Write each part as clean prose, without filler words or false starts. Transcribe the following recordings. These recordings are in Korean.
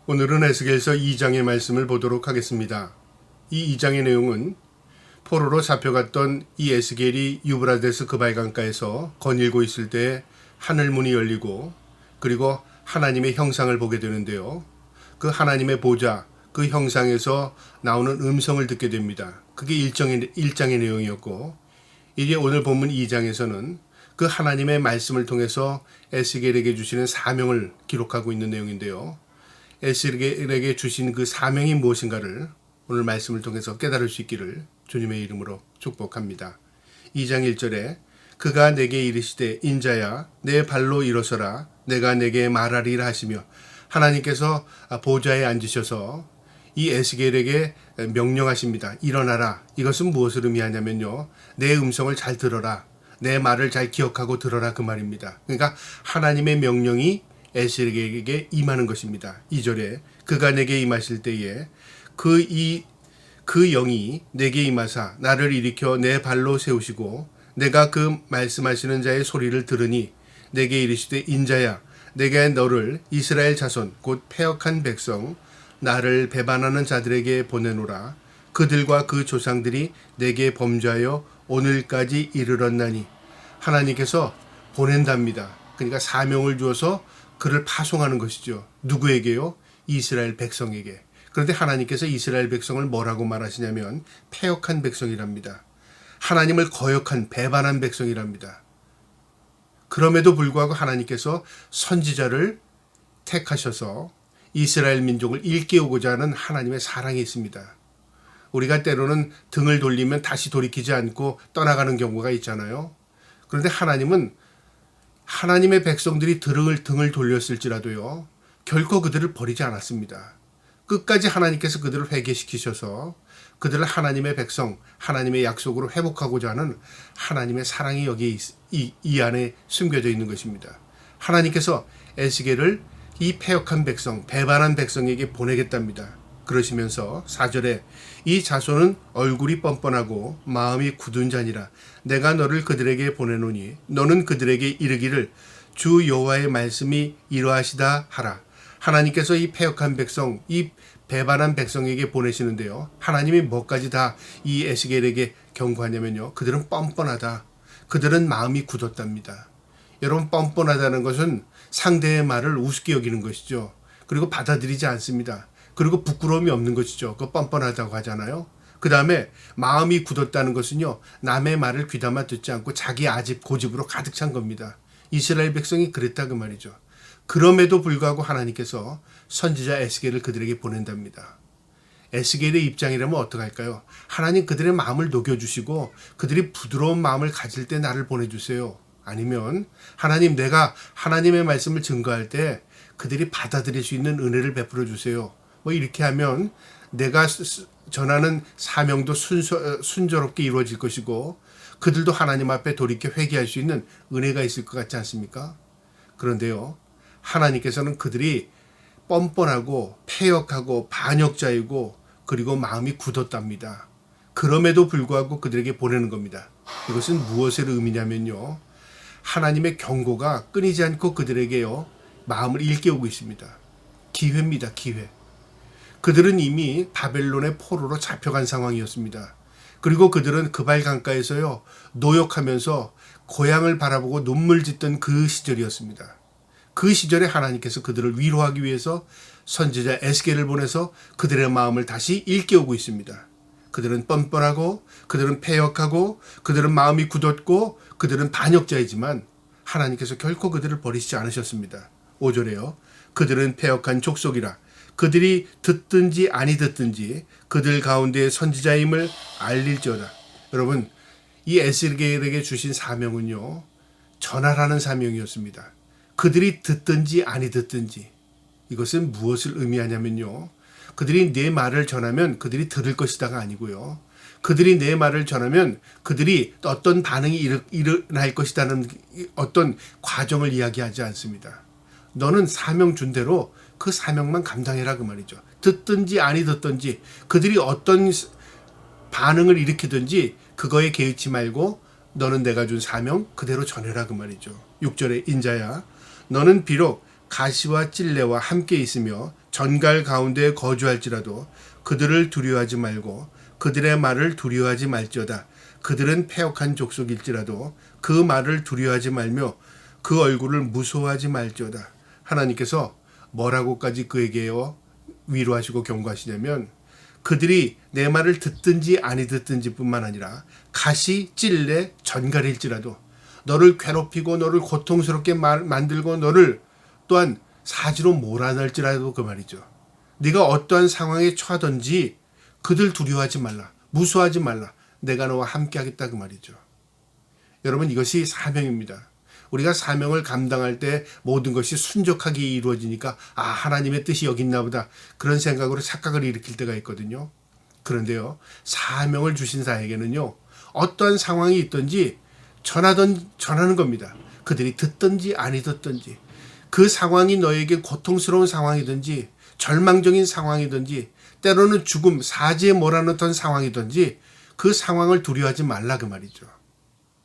오늘은 에스겔서 2장의 말씀을 보도록 하겠습니다. 이 2장의 내용은 포로로 잡혀갔던 이 에스겔이 유브라데스 그발강가에서 거닐고 있을 때 하늘문이 열리고 그리고 하나님의 형상을 보게 되는데요. 그 하나님의 보좌, 그 형상에서 나오는 음성을 듣게 됩니다. 그게 1장의 내용이었고, 이제 오늘 본문 2장에서는 그 하나님의 말씀을 통해서 에스겔에게 주시는 사명을 기록하고 있는 내용인데요. 에스겔에게 주신 그 사명이 무엇인가를 오늘 말씀을 통해서 깨달을 수 있기를 주님의 이름으로 축복합니다. 2장 1절에 그가 내게 이르시되 인자야 내 발로 일어서라 내가 내게 말하리라 하시며, 하나님께서 보좌에 앉으셔서 이 에스겔에게 명령하십니다. 일어나라. 이것은 무엇을 의미하냐면요, 내 음성을 잘 들어라, 내 말을 잘 기억하고 들어라, 그 말입니다. 그러니까 하나님의 명령이 에스겔에게 임하는 것입니다. 2절에 그가 내게 임하실 때에 그 영이 내게 임하사 나를 일으켜 내 발로 세우시고 내가 그 말씀하시는 자의 소리를 들으니 내게 이르시되 인자야 내가 너를 이스라엘 자손 곧 패역한 백성 나를 배반하는 자들에게 보내노라. 그들과 그 조상들이 내게 범죄하여 오늘까지 이르렀나니. 하나님께서 보낸답니다. 그러니까 사명을 주어서 그를 파송하는 것이죠. 누구에게요? 이스라엘 백성에게. 그런데 하나님께서 이스라엘 백성을 뭐라고 말하시냐면 패역한 백성이랍니다. 하나님을 거역한 배반한 백성이랍니다. 그럼에도 불구하고 하나님께서 선지자를 택하셔서 이스라엘 민족을 일깨우고자 하는 하나님의 사랑이 있습니다. 우리가 때로는 등을 돌리면 다시 돌이키지 않고 떠나가는 경우가 있잖아요. 그런데 하나님은 하나님의 백성들이 등을 돌렸을지라도요, 결코 그들을 버리지 않았습니다. 끝까지 하나님께서 그들을 회개시키셔서 그들을 하나님의 백성, 하나님의 약속으로 회복하고자 하는 하나님의 사랑이 여기에 이 안에 숨겨져 있는 것입니다. 하나님께서 에스겔을 이 패역한 백성, 배반한 백성에게 보내겠답니다. 그러시면서 4절에 이 자손은 얼굴이 뻔뻔하고 마음이 굳은 자니라. 내가 너를 그들에게 보내노니 너는 그들에게 이르기를 주 여호와의 말씀이 이러하시다 하라. 하나님께서 이 패역한 백성, 이 배반한 백성에게 보내시는데요, 하나님이 뭐까지 다 이 에스겔에게 경고하냐면요, 그들은 뻔뻔하다, 그들은 마음이 굳었답니다. 여러분, 뻔뻔하다는 것은 상대의 말을 우습게 여기는 것이죠. 그리고 받아들이지 않습니다. 그리고 부끄러움이 없는 것이죠. 그거 뻔뻔하다고 하잖아요. 그 다음에 마음이 굳었다는 것은요, 남의 말을 귀담아 듣지 않고 자기 아집 고집으로 가득 찬 겁니다. 이스라엘 백성이 그랬다 그 말이죠. 그럼에도 불구하고 하나님께서 선지자 에스겔을 그들에게 보낸답니다. 에스겔의 입장이라면 어떡할까요? 하나님, 그들의 마음을 녹여주시고 그들이 부드러운 마음을 가질 때 나를 보내주세요. 아니면 하나님, 내가 하나님의 말씀을 증거할 때 그들이 받아들일 수 있는 은혜를 베풀어 주세요. 뭐 이렇게 하면 내가 전하는 사명도 순조롭게 이루어질 것이고 그들도 하나님 앞에 돌이켜 회개할 수 있는 은혜가 있을 것 같지 않습니까? 그런데요, 하나님께서는 그들이 뻔뻔하고 패역하고 반역자이고 그리고 마음이 굳었답니다. 그럼에도 불구하고 그들에게 보내는 겁니다. 이것은 무엇을 의미냐면요, 하나님의 경고가 끊이지 않고 그들에게요, 마음을 일깨우고 있습니다. 기회입니다. 기회. 그들은 이미 바벨론의 포로로 잡혀간 상황이었습니다. 그리고 그들은 그발 강가에서요, 노역하면서 고향을 바라보고 눈물 짓던 그 시절이었습니다. 그 시절에 하나님께서 그들을 위로하기 위해서 선지자 에스겔을 보내서 그들의 마음을 다시 일깨우고 있습니다. 그들은 뻔뻔하고 그들은 패역하고 그들은 마음이 굳었고 그들은 반역자이지만 하나님께서 결코 그들을 버리시지 않으셨습니다. 5절에요. 그들은 패역한 족속이라. 그들이 듣든지 아니 듣든지 그들 가운데의 선지자임을 알릴지어다. 여러분, 이 에스겔에게 주신 사명은요, 전하라는 사명이었습니다. 그들이 듣든지 아니 듣든지, 이것은 무엇을 의미하냐면요, 그들이 내 말을 전하면 그들이 들을 것이다가 아니고요, 그들이 내 말을 전하면 그들이 어떤 반응이 일어날 것이다는 어떤 과정을 이야기하지 않습니다. 너는 사명 준 대로 그 사명만 감당해라 그 말이죠. 듣든지 아니 듣든지 그들이 어떤 반응을 일으키든지 그거에 개의치 말고 너는 내가 준 사명 그대로 전해라 그 말이죠. 6절에 인자야 너는 비록 가시와 찔레와 함께 있으며 전갈 가운데 거주할지라도 그들을 두려워하지 말고 그들의 말을 두려워하지 말지어다. 그들은 패역한 족속일지라도 그 말을 두려워하지 말며 그 얼굴을 무서워하지 말지어다. 하나님께서 뭐라고까지 그에게요 위로하시고 경고하시냐면 그들이 내 말을 듣든지 아니 듣든지 뿐만 아니라 가시, 찔레, 전갈일지라도 너를 괴롭히고 너를 고통스럽게 만들고 너를 또한 사지로 몰아낼지라도 그 말이죠. 네가 어떠한 상황에 처하든지 그들 두려워하지 말라. 무서워하지 말라. 내가 너와 함께 하겠다 그 말이죠. 여러분 이것이 사명입니다. 우리가 사명을 감당할 때 모든 것이 순적하게 이루어지니까 하나님의 뜻이 여기 있나 보다 그런 생각으로 착각을 일으킬 때가 있거든요. 그런데요 사명을 주신 자에게는요 어떠한 상황이 있든지 전하는 겁니다. 그들이 듣든지 아니 듣든지 그 상황이 너에게 고통스러운 상황이든지 절망적인 상황이든지 때로는 죽음, 사지에 몰아넣던 상황이든지 그 상황을 두려워하지 말라 그 말이죠.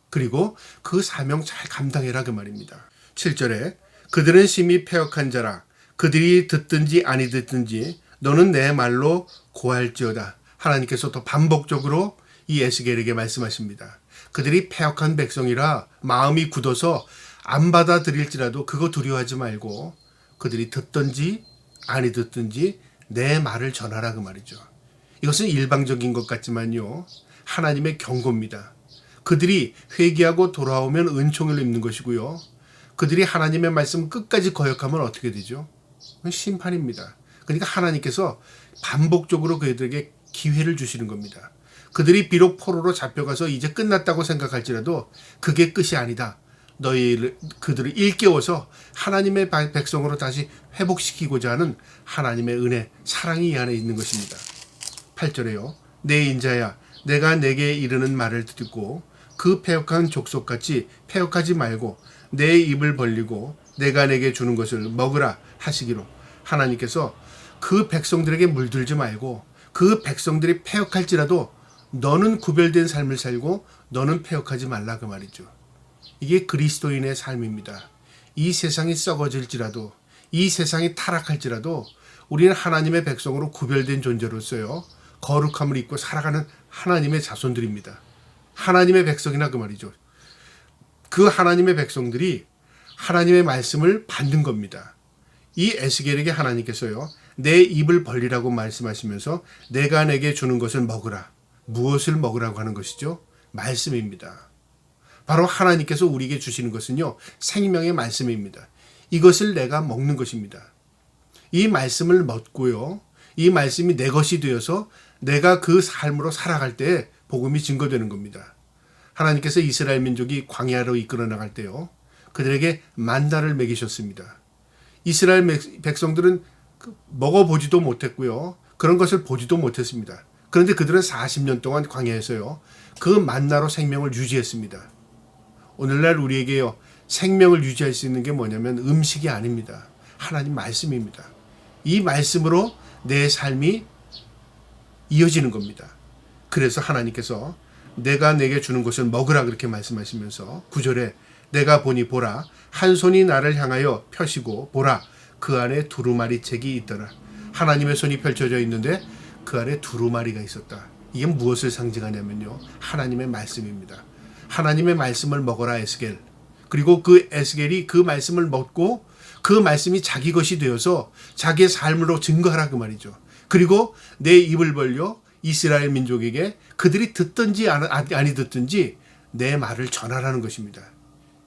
그리고 그 사명 잘 감당해라 그 말입니다. 7절에 그들은 심히 패역한 자라 그들이 듣든지 아니 듣든지 너는 내 말로 고할지어다. 하나님께서 또 반복적으로 이 에스겔에게 말씀하십니다. 그들이 패역한 백성이라 마음이 굳어서 안 받아들일지라도 그거 두려워하지 말고 그들이 듣든지 아니 듣든지 내 말을 전하라 그 말이죠. 이것은 일방적인 것 같지만요 하나님의 경고입니다. 그들이 회개하고 돌아오면 은총을 입는 것이고요. 그들이 하나님의 말씀 끝까지 거역하면 어떻게 되죠? 심판입니다. 그러니까 하나님께서 반복적으로 그들에게 기회를 주시는 겁니다. 그들이 비록 포로로 잡혀가서 이제 끝났다고 생각할지라도 그게 끝이 아니다. 그들을 일깨워서 하나님의 백성으로 다시 회복시키고자 하는 하나님의 은혜, 사랑이 이 안에 있는 것입니다. 8절에요. 내 인자야, 내가 내게 이르는 말을 듣고 그 패역한 족속같이 패역하지 말고 내 입을 벌리고 내가 내게 주는 것을 먹으라 하시기로. 하나님께서 그 백성들에게 물들지 말고 그 백성들이 패역할지라도 너는 구별된 삶을 살고 너는 패역하지 말라 그 말이죠. 이게 그리스도인의 삶입니다. 이 세상이 썩어질지라도 이 세상이 타락할지라도 우리는 하나님의 백성으로 구별된 존재로서요. 거룩함을 입고 살아가는 하나님의 자손들입니다. 하나님의 백성이나 그 말이죠. 그 하나님의 백성들이 하나님의 말씀을 받는 겁니다. 이 에스겔에게 하나님께서요. 내 입을 벌리라고 말씀하시면서 내가 내게 주는 것을 먹으라. 무엇을 먹으라고 하는 것이죠? 말씀입니다. 바로 하나님께서 우리에게 주시는 것은요. 생명의 말씀입니다. 이것을 내가 먹는 것입니다. 이 말씀을 먹고요. 이 말씀이 내 것이 되어서 내가 그 삶으로 살아갈 때 복음이 증거되는 겁니다. 하나님께서 이스라엘 민족이 광야로 이끌어 나갈 때요. 그들에게 만나를 먹이셨습니다. 이스라엘 백성들은 먹어보지도 못했고요. 그런 것을 보지도 못했습니다. 그런데 그들은 40년 동안 광야에서요. 그 만나로 생명을 유지했습니다. 오늘날 우리에게요. 생명을 유지할 수 있는 게 뭐냐면 음식이 아닙니다. 하나님 말씀입니다. 이 말씀으로 내 삶이 이어지는 겁니다. 그래서 하나님께서 내가 내게 주는 것을 먹으라 그렇게 말씀하시면서 9절에 내가 보니 보라 한 손이 나를 향하여 펴시고 보라 그 안에 두루마리 책이 있더라. 하나님의 손이 펼쳐져 있는데 그 안에 두루마리가 있었다. 이게 무엇을 상징하냐면요. 하나님의 말씀입니다. 하나님의 말씀을 먹어라 에스겔. 그리고 그 에스겔이 그 말씀을 먹고 그 말씀이 자기 것이 되어서 자기의 삶으로 증거하라 그 말이죠. 그리고 내 입을 벌려 이스라엘 민족에게 그들이 듣든지 아니 듣든지 내 말을 전하라는 것입니다.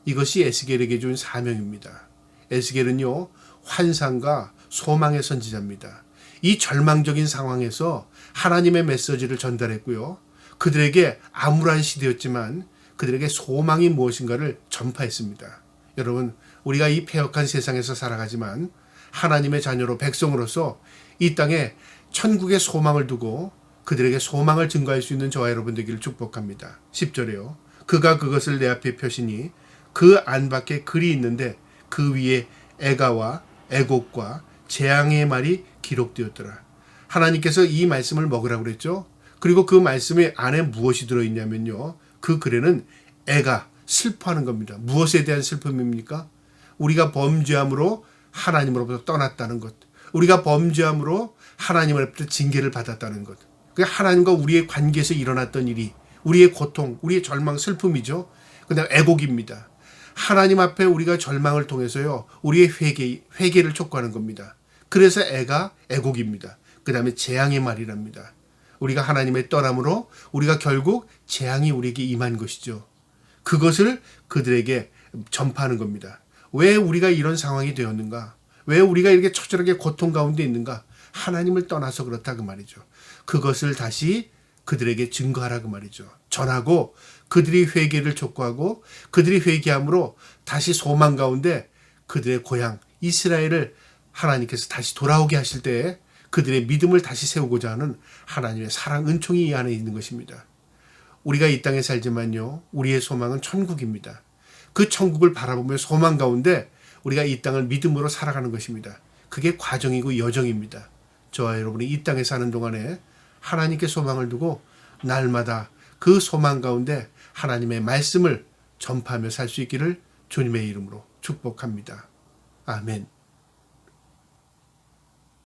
이것이 에스겔에게 준 사명입니다. 에스겔은요. 환상과 소망의 선지자입니다. 이 절망적인 상황에서 하나님의 메시지를 전달했고요. 그들에게 암울한 시대였지만 그들에게 소망이 무엇인가를 전파했습니다. 여러분 우리가 이 패역한 세상에서 살아가지만 하나님의 자녀로 백성으로서 이 땅에 천국의 소망을 두고 그들에게 소망을 증거할 수 있는 저와 여러분 되기를 축복합니다. 10절에요. 그가 그것을 내 앞에 펴시니 그 안팎에 글이 있는데 그 위에 애가와 애곡과 재앙의 말이 기록되었더라. 하나님께서 이 말씀을 먹으라고 그랬죠. 그리고 그 말씀의 안에 무엇이 들어있냐면요. 그 글에는 애가 슬퍼하는 겁니다. 무엇에 대한 슬픔입니까? 우리가 범죄함으로 하나님으로부터 떠났다는 것. 우리가 범죄함으로 하나님으로부터 징계를 받았다는 것. 그게 하나님과 우리의 관계에서 일어났던 일이 우리의 고통, 우리의 절망, 슬픔이죠. 그다음 애곡입니다. 하나님 앞에 우리가 절망을 통해서요, 우리의 회개를 촉구하는 겁니다. 그래서 애곡입니다. 그 다음에 재앙의 말이랍니다. 우리가 하나님의 떠남으로 우리가 결국 재앙이 우리에게 임한 것이죠. 그것을 그들에게 전파하는 겁니다. 왜 우리가 이런 상황이 되었는가? 왜 우리가 이렇게 처절하게 고통 가운데 있는가? 하나님을 떠나서 그렇다 그 말이죠. 그것을 다시 그들에게 증거하라 그 말이죠. 전하고 그들이 회개를 촉구하고 그들이 회개함으로 다시 소망 가운데 그들의 고향 이스라엘을 하나님께서 다시 돌아오게 하실 때에 그들의 믿음을 다시 세우고자 하는 하나님의 사랑 은총이 이 안에 있는 것입니다. 우리가 이 땅에 살지만요, 우리의 소망은 천국입니다. 그 천국을 바라보며 소망 가운데 우리가 이 땅을 믿음으로 살아가는 것입니다. 그게 과정이고 여정입니다. 저와 여러분이 이 땅에 사는 동안에 하나님께 소망을 두고 날마다 그 소망 가운데 하나님의 말씀을 전파하며 살 수 있기를 주님의 이름으로 축복합니다. 아멘.